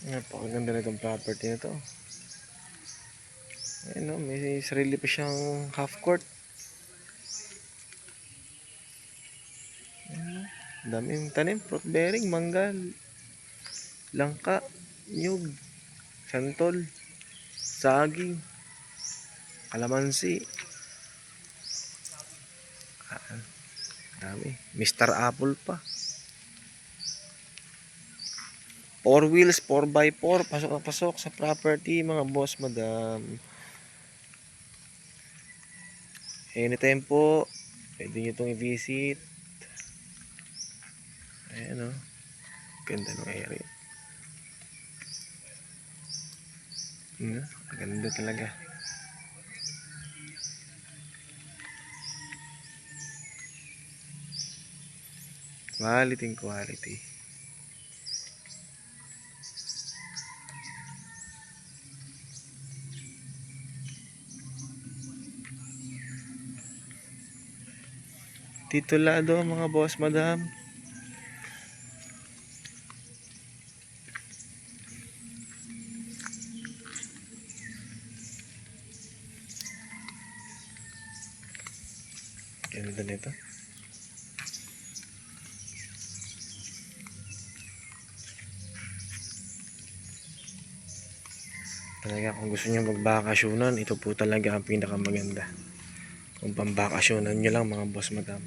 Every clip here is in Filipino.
Napakaganda na itong property na to. Ayun, no? May sarili pa siyang half court. Daming tanim, fruit bearing, mangga, langka, nyug, santol, saging, kalamansi. Dami. Mr. Apple pa. 4 wheels, 4x4. Pasok na pasok sa property, mga boss, madam. Anytime po, pwede nyo itong i-visit. Ayan, o. Ganda ng area. Ganda talaga. Quality. Titulado mga boss, madam. Ganda nito. Talaga kung gusto niyo magbakasyonan, ito po talaga ang pinakamaganda. Kung pambakasyonan nyo lang mga boss, madam.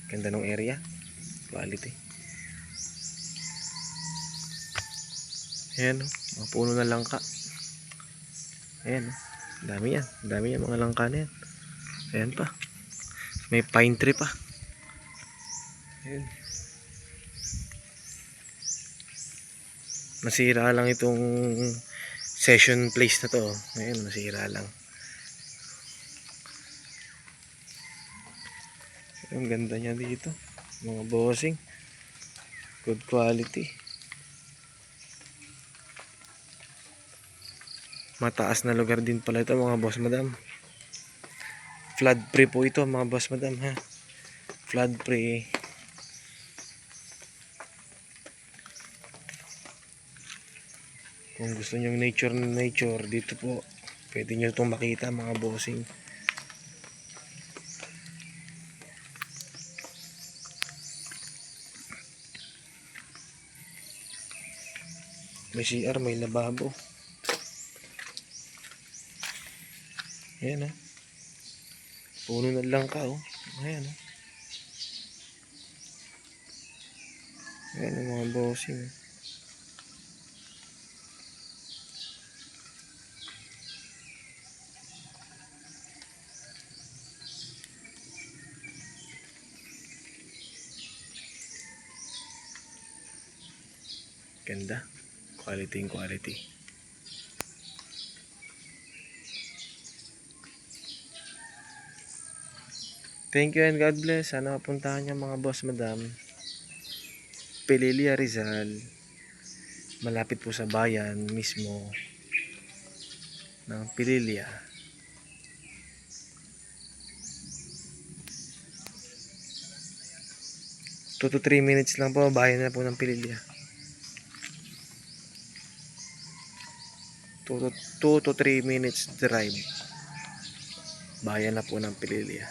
Ganda ng area. Quality. Ayan, mga puno na langka. Ayan, dami yan mga langka na yan. Ayan pa. May pine tree pa. Ayan. Nasira lang itong session place na to. Ayan, nasira lang. Ang ganda niya dito. Mga bossing. Good quality. Mataas na lugar din pala ito mga boss, madam. Flood free po ito mga boss, madam, ha. Flood free. Kung gusto nyo nature dito po, pwede nyo itong makita mga bossing. May CR, may lababo. Ayan, ha. Puno na lang ka, oh. Ayan, ha. Ayan ang mga bossing. Ganda. Quality. Thank you and God bless. Sana mapuntahan niyo mga boss, madam. Pililia, Rizal. Malapit po sa bayan mismo ng Pililia. 2 to 3 minutes lang po, bayan na po ng Pililia. 2 to 3 minutes drive. Bayan na po ng Pililia.